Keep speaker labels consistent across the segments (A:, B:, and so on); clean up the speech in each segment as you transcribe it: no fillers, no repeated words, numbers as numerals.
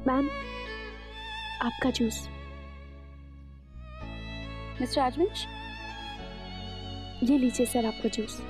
A: Ma'am, आपका juice.
B: Mister राजवंश,
A: ये लीजिए सर आपका juice.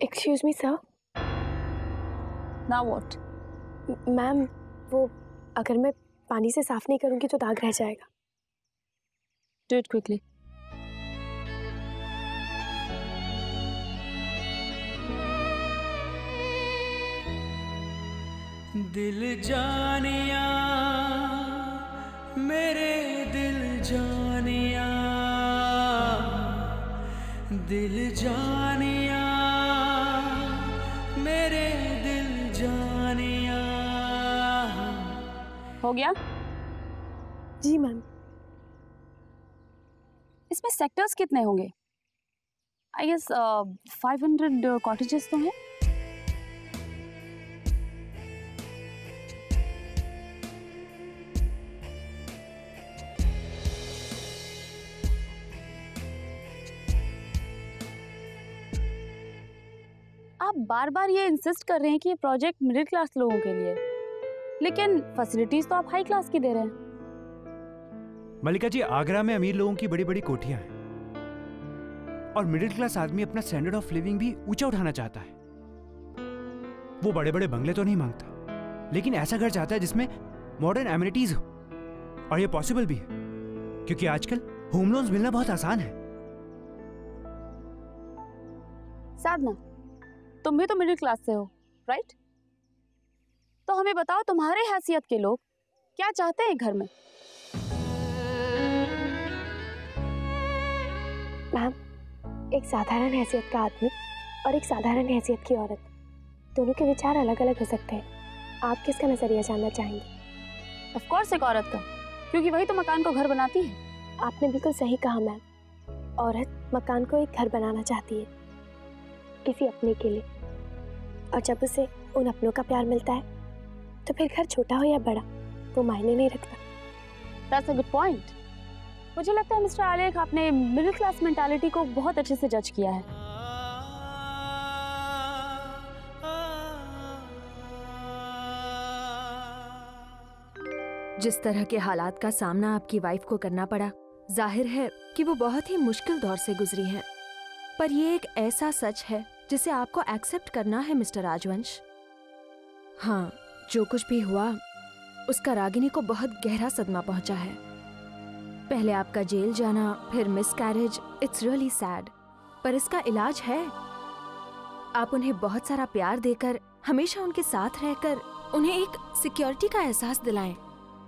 A: Excuse me sir.
B: Now what?
A: Ma'am, वो अगर मैं पानी से साफ नहीं करूंगी तो दाग रह जाएगा।
B: Do it quickly.
C: दिल जानिया मेरे दिल जानिया, दिल जानिया मेरे दिल जानिया।
B: हो गया?
A: जी मैम।
B: इसमें सेक्टर्स कितने होंगे? आई गेस 500 कॉटेजेस तो हैं। आप बार बार ये इंसिस्ट कर रहे हैं कि ये प्रोजेक्ट मिडिल क्लास लोगों के लिए, लेकिन फैसिलिटीज तो आप हाई क्लास की दे रहे हैं।
D: मल्लिका जी, आगरा में अमीर लोगों की बड़ी बड़ी कोठियां हैं और मिडिल क्लास आदमी अपना स्टैंडर्ड ऑफ लिविंग भी ऊंचा उठाना चाहता है। वो बड़े बड़े बंगले तो नहीं मांगता, लेकिन ऐसा घर चाहता है जिसमें मॉडर्न एमिनिटीज हो, और ये पॉसिबल भी है क्योंकि आजकल होम लोन्स मिलना बहुत आसान है।
B: साधना, तुम भी तो मिडिल क्लास से हो, राइट? तो हमें बताओ, तुम्हारे हैसियत के लोग क्या चाहते हैं घर में?
A: मैम, एक साधारण हैसियत का आदमी और एक साधारण हैसियत की औरत, दोनों के विचार अलग अलग हो सकते हैं। आप किसका नजरिया जानना चाहेंगे?
B: ऑफ कोर्स एक औरत का, क्योंकि वही तो मकान को घर बनाती है।
A: आपने बिल्कुल सही कहा मैम। औरत मकान को एक घर बनाना चाहती है, किसी अपने के लिए, और जब उसे उन अपनों का प्यार मिलता है तो फिर घर छोटा हो या बड़ा वो मायने नहीं रखता।
B: That's a good point. मुझे लगता है मिस्टर आलेख, आपने मिडिल क्लास मेंटालिटी को बहुत अच्छे से जज किया है।
E: जिस तरह के हालात का सामना आपकी वाइफ को करना पड़ा, जाहिर है कि वो बहुत ही मुश्किल दौर से गुजरी हैं। पर ये एक ऐसा सच है जिसे आपको एक्सेप्ट करना है मिस्टर राजवंश। हाँ, जो कुछ भी हुआ उसका रागिनी को बहुत गहरा सदमा पहुंचा है। पहले आपका जेल जाना, फिर मिसकैरेज, इट्स रियली सैड, पर इसका इलाज है। आप उन्हें बहुत सारा प्यार देकर, हमेशा उनके साथ रहकर उन्हें एक सिक्योरिटी का एहसास दिलाएं।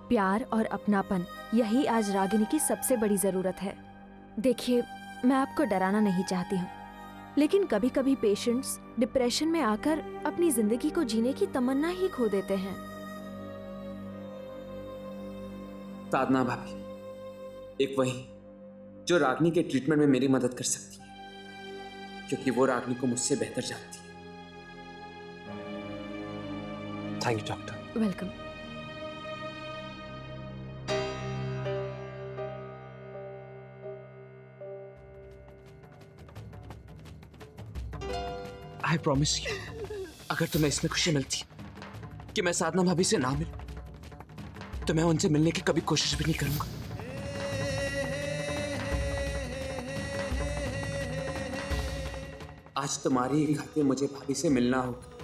E: प्यार और अपनापन, यही आज रागिनी की सबसे बड़ी जरूरत है। देखिए, मैं आपको डराना नहीं चाहती हूँ, लेकिन कभी कभी पेशेंट्स डिप्रेशन में आकर अपनी जिंदगी को जीने की तमन्ना ही खो देते हैं।
F: साधना भाभी, एक वही जो रागिनी के ट्रीटमेंट में मेरी मदद कर सकती है, क्योंकि वो रागिनी को मुझसे बेहतर जानती है। Thank you doctor.
E: Welcome.
F: I promise you, अगर तुम्हें इसमें खुशी मिलती कि मैं साधना भाभी से ना मिलूं, तो मैं उनसे मिलने की कभी कोशिश भी नहीं करूंगा। आज तुम्हारी ही खातिर मुझे भाभी से मिलना होगा।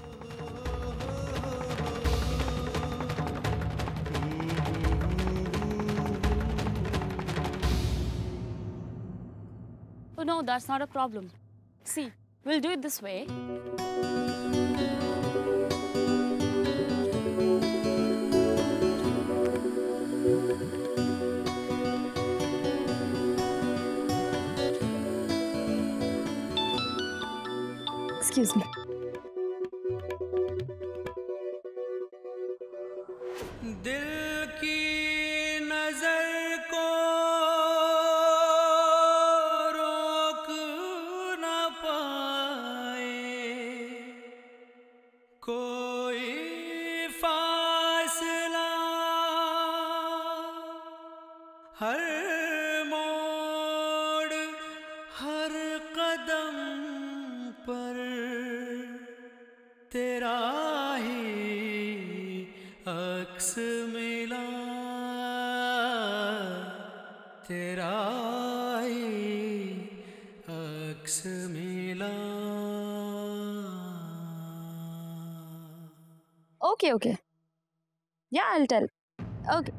B: Oh no, that's not a problem. See, we'll do it this way. Excuse me.
C: दिल की नजर को रोक न पाए कोई फासला, हर मोड़ हर कदम पर तेरा ही अक्स मिला, तेरा ही अक्स मिला।
B: Okay. Yeah, I'll tell. Okay.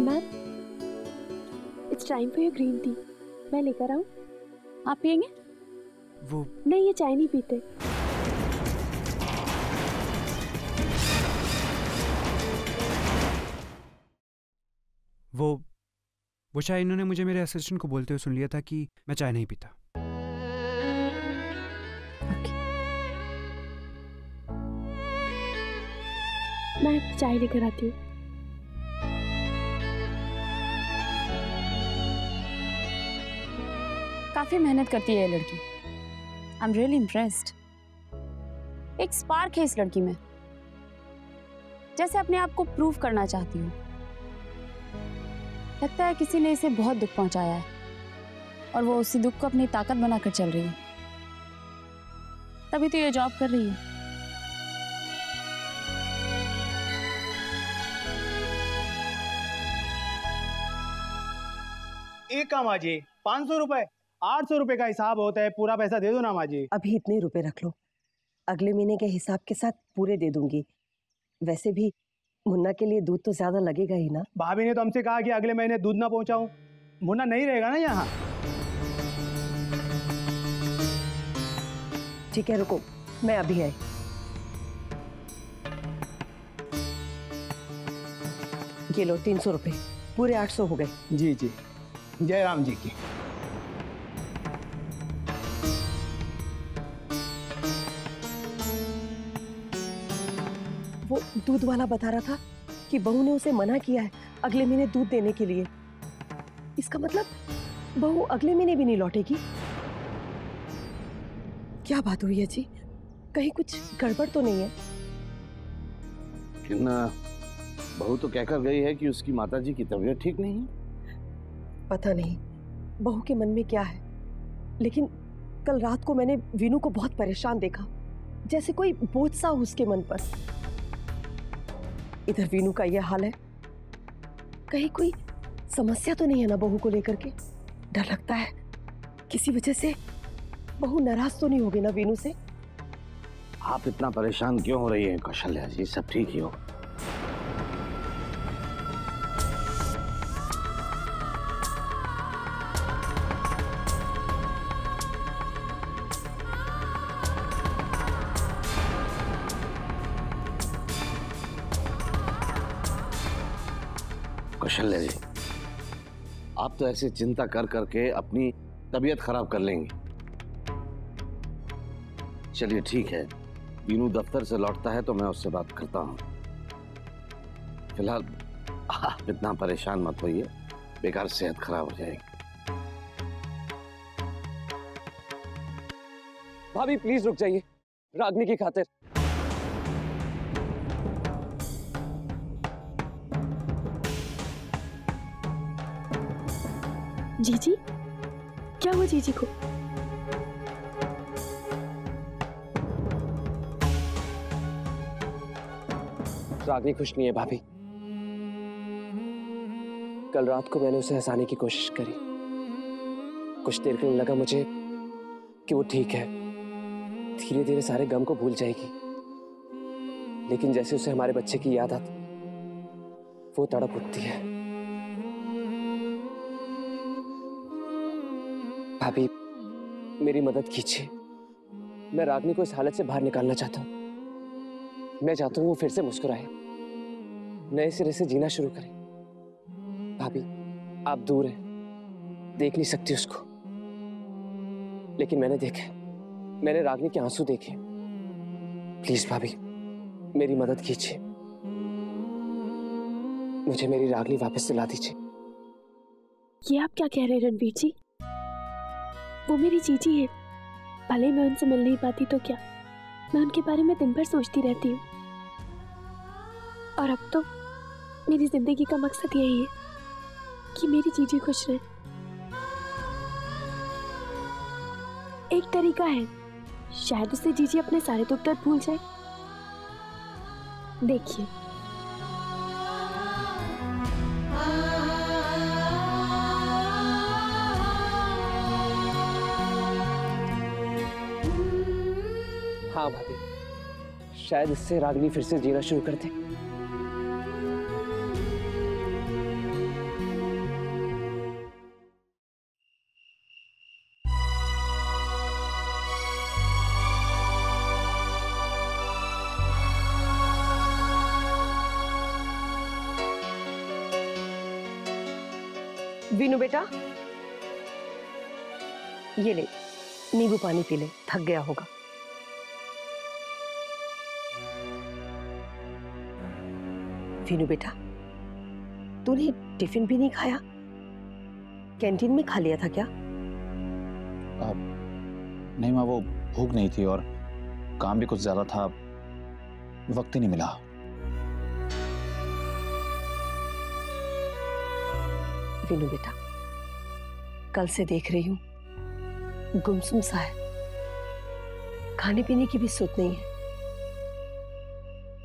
A: Ma'am, it's time for your green tea. मैं लेकर आऊं?
B: आप पियेंगे?
D: वो
A: नहीं, ये चाय नहीं पीते।
D: वो शायद इन्होंने मुझे मेरे असिस्टेंट को बोलते हुए सुन लिया था कि मैं चाय नहीं पीता।
A: मैं चाय लेकर आती हूँ।
B: काफी मेहनत करती है ये लड़की। I am really impressed. एक स्पार्क है इस लड़की में, जैसे अपने आप को प्रूव करना चाहती हूँ। लगता है किसी ने इसे बहुत दुख पहुंचाया है और वो उसी दुख को अपनी ताकत बनाकर चल रही है, तभी तो ये जॉब कर रही है।
G: एक काम आजी, 500 रुपए, 800 रुपए का हिसाब होता है, पूरा पैसा दे दो ना माजी।
H: अभी इतने रुपए रख लो, अगले महीने के हिसाब के साथ पूरे दे दूंगी। वैसे भी मुन्ना के लिए दूध तो ज्यादा लगेगा ही ना।
G: भाभी ने तो हमसे कहा कि अगले महीने दूध ना पहुंचाऊं। मुन्ना नहीं रहेगा ना यहाँ।
H: ठीक है, रुको, मैं अभी आई। ये लो 300 रुपए, पूरे 800 हो गए।
G: जी जी, जय राम जी की।
H: वो दूध वाला बता रहा था कि बहू ने उसे मना किया है अगले महीने दूध देने के लिए। इसका मतलब बहू अगले महीने भी नहीं लौटेगी। क्या बात हुई है जी? कहीं कुछ गड़बड़ तो नहीं है?
I: बहू तो कहकर गई है कि उसकी माताजी की तबीयत ठीक नहीं है।
H: पता नहीं बहू के मन में क्या है, लेकिन कल रात को मैंने वीनू को बहुत परेशान देखा, जैसे कोई बोझ सा उसके मन पर। इधर वीनू का यह हाल है, कहीं कोई समस्या तो नहीं है ना बहू को लेकर के? डर लगता है किसी वजह से बहू नाराज तो नहीं होगी ना वीनू से?
I: आप इतना परेशान क्यों हो रही हैं कौशल्या जी? सब ठीक ही हो। कौशल्या जी, आप तो ऐसे चिंता कर करके अपनी तबीयत खराब कर लेंगे। चलिए ठीक है, वीनू दफ्तर से लौटता है तो मैं उससे बात करता हूँ। फिलहाल आप इतना परेशान मत होइए, बेकार सेहत खराब हो जाएगी।
F: भाभी प्लीज रुक जाइए, रागनी की खातिर।
A: जीजी, क्या हुआ जीजी को?
F: रागनी खुश नहीं है भाभी। कल रात को मैंने उसे हंसाने की कोशिश करी। कुछ देर के लिए लगा मुझे कि वो ठीक है, धीरे धीरे सारे गम को भूल जाएगी। लेकिन जैसे उसे हमारे बच्चे की याद आती, वो तड़प उठती है। भाभी मेरी मदद कीजिए, मैं रागनी को इस हालत से बाहर निकालना चाहता हूँ। मैं चाहता हूँ वो फिर से मुस्कुराए, नए सिरे से जीना शुरू करे। भाभी आप दूर हैं, देख नहीं सकती उसको, लेकिन मैंने देखा, मैंने रागनी के आंसू देखे। प्लीज भाभी मेरी मदद कीजिए, मुझे मेरी रागनी वापस दिला दीजिए।
A: ये आप क्या कह रहे हैं रणवीर जी? वो मेरी जीजी है, भले मैं उनसे मिल नहीं पाती तो क्या, मैं उनके बारे में दिन भर सोचती रहती हूँ। और अब तो मेरी जिंदगी का मकसद यही है कि मेरी जीजी खुश रहे। एक तरीका है, शायद उससे जीजी अपने सारे दुख दर्द भूल जाए। देखिए,
F: हाँ भाभी, शायद इससे रागनी फिर से जीना शुरू कर दे।
H: वीनू बेटा, ये ले नींबू पानी पी ले, थक गया होगा। वीनू बेटा, तूने टिफिन भी नहीं खाया? कैंटीन में खा लिया था क्या?
J: नहीं माँ, वो भूख नहीं थी और काम भी कुछ ज्यादा था, वक्त ही नहीं मिला।
H: वीनू बेटा, कल से देख रही हूं गुमसुम सा है, खाने पीने की भी सुध नहीं है।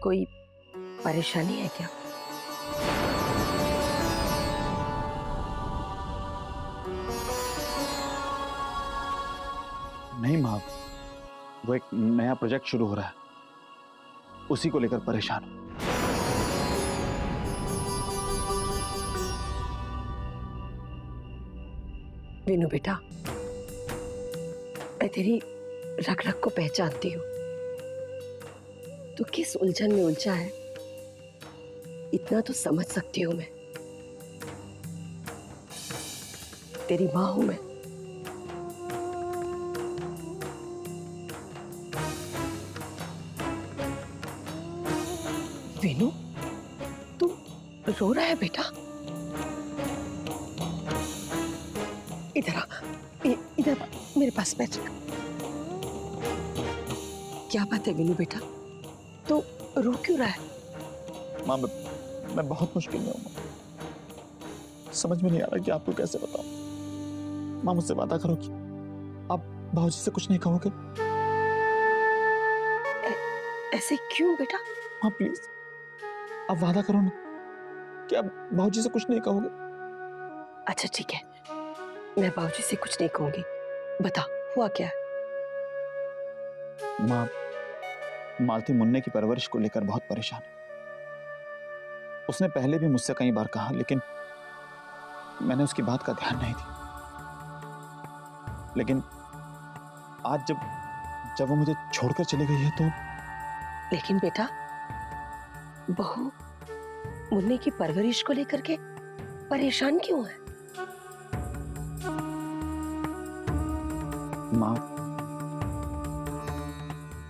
H: कोई परेशानी है क्या?
J: नहीं माँ, वो एक नया प्रोजेक्ट शुरू हो रहा है, उसी को लेकर परेशान हूं।
H: वीनू बेटा, मैं तेरी रग रग को पहचानती हूँ। तू किस उलझन में उलझा है, इतना तो समझ सकती हूँ मैं। तेरी माँ हूं मैं। वीनू, तू रो रहा है बेटा? इधर आ, इधर मेरे पास बैठ। क्या बात है वीनू बेटा, तो रो क्यों रहा है?
J: माँ मैं बहुत मुश्किल में हूँ, समझ में नहीं आ रहा कि आपको कैसे बताऊं। माँ मुझसे वादा करो कि आप भाऊजी से कुछ नहीं कहोगे।
H: ऐसे क्यों बेटा?
J: हाँ प्लीज, आप वादा करो ना कि आप भाऊजी से कुछ नहीं कहोगे।
H: अच्छा ठीक है, मैं बाबूजी से कुछ नहीं कहूंगी। बता, हुआ क्या है?
J: माँ, मालती मुन्ने की परवरिश को लेकर बहुत परेशान है। उसने पहले भी मुझसे कई बार कहा, लेकिन मैंने उसकी बात का ध्यान नहीं दिया। लेकिन आज जब वो मुझे छोड़कर चली गई है तो।
H: लेकिन बेटा, बहू मुन्ने की परवरिश को लेकर के परेशान क्यों है?
J: माँ,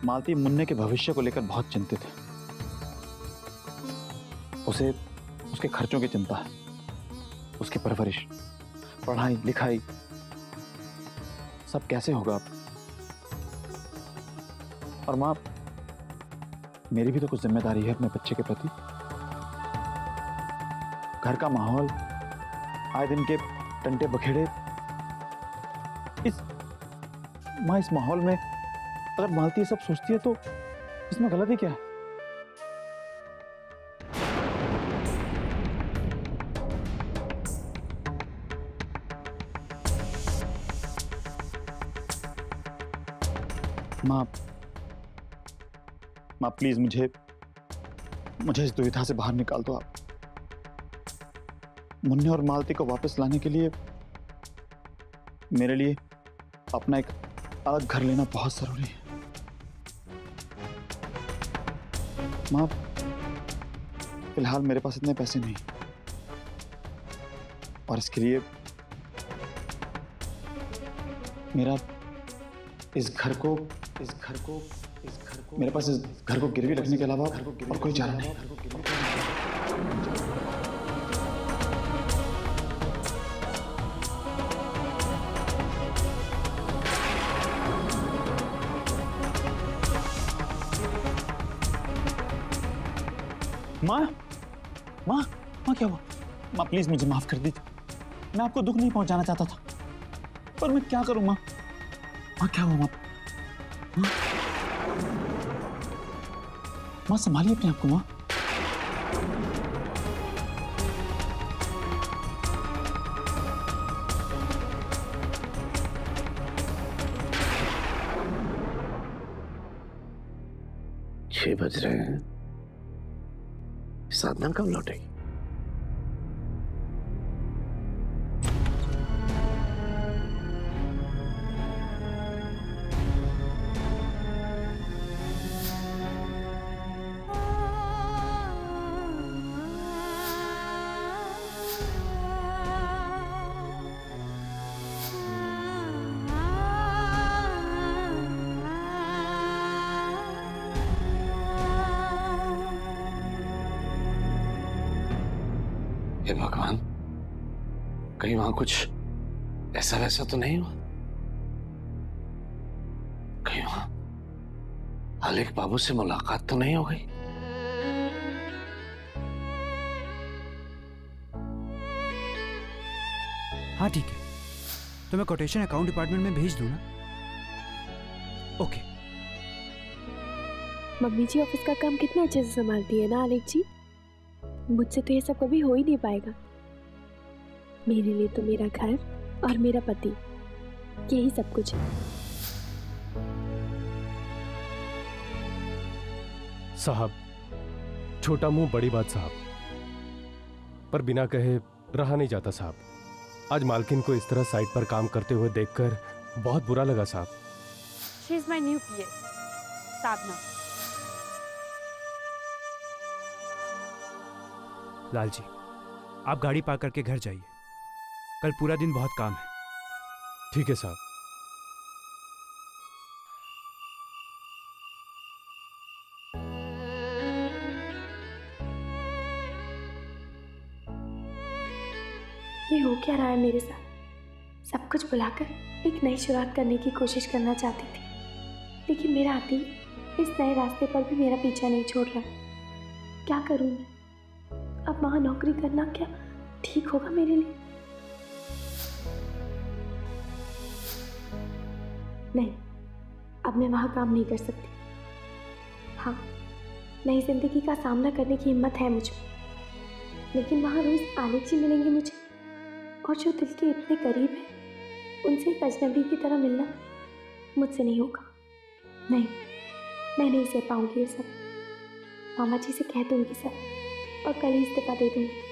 J: मालती मुन्ने के भविष्य को लेकर बहुत चिंतित है। उसे उसके खर्चों की चिंता है, उसकी परवरिश, पढ़ाई लिखाई सब कैसे होगा। और माँ, मेरी भी तो कुछ जिम्मेदारी है अपने बच्चे के प्रति। घर का माहौल, आए दिन के टंटे बखेड़े, इस माहौल में अगर मालती ये सब सोचती है तो इसमें गलती क्या है? माँ प्लीज मुझे इस दुविधा से बाहर निकाल दो आप। मुन्ने और मालती को वापस लाने के लिए मेरे लिए अपना एक अलग घर लेना बहुत जरूरी है। माँ, फिलहाल मेरे पास इतने पैसे नहीं, और इसके लिए मेरा इस घर को मेरे पास इस घर को गिरवी रखने के अलावा और कोई चारा नहीं। माँ, माँ, माँ क्या हुआ? माँ प्लीज मुझे माफ कर दीजिए, मैं आपको दुख नहीं पहुंचाना चाहता था, पर मैं क्या करूं माँ? माँ क्या हुआ? माँ संभालिए अपने आप को माँ।
I: छह बज रहे हैं, साधना कब लौटेगी? हे भगवान, कहीं वहां कुछ ऐसा वैसा तो नहीं हुआ? कहीं वहां आलेख बाबू से मुलाकात तो नहीं हो गई?
D: हाँ ठीक है, तो मैं कोटेशन अकाउंट डिपार्टमेंट में भेज दूं ना? ओके।
A: मम्मी जी ऑफिस का काम कितना अच्छे से संभालती है ना आलेख जी। मुझसे तो ये सब कभी हो ही नहीं पाएगा। मेरे लिए तो मेरा घर और मेरा पति यही सब कुछ है।
K: साहब, छोटा मुंह बड़ी बात साहब, पर बिना कहे रहा नहीं जाता साहब। आज मालकिन को इस तरह साइट पर काम करते हुए देखकर बहुत बुरा लगा साहब।
B: She is my new PS, Sadhana.
D: Lal ji, आप गाड़ी पार्क करके घर जाइए, कल पूरा दिन बहुत काम है।
K: ठीक है साहब।
A: ये हो क्या रहा है मेरे साथ? सब कुछ भुलाकर एक नई शुरुआत करने की कोशिश करना चाहती थी, लेकिन मेरा आती इस नए रास्ते पर भी मेरा पीछा नहीं छोड़ रहा। क्या करूं मैं? अब वहां नौकरी करना क्या ठीक होगा मेरे लिए? नहीं, अब मैं वहां काम नहीं कर सकती। हाँ, नई जिंदगी का सामना करने की हिम्मत है मुझ में, लेकिन वहां रोज आलेख जी मिलेंगे मुझे, और जो दिल के इतने करीब है उनसे एक अजनबी की तरह मिलना मुझसे नहीं होगा। नहीं, मैं नहीं सह पाऊंगी ये सब। मामा जी से कह दूंगी सब और कल ही इस्तीफा दे दूंगी।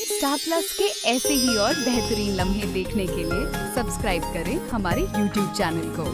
L: स्टार प्लस के ऐसे ही और बेहतरीन लम्हे देखने के लिए सब्सक्राइब करें हमारे YouTube चैनल को।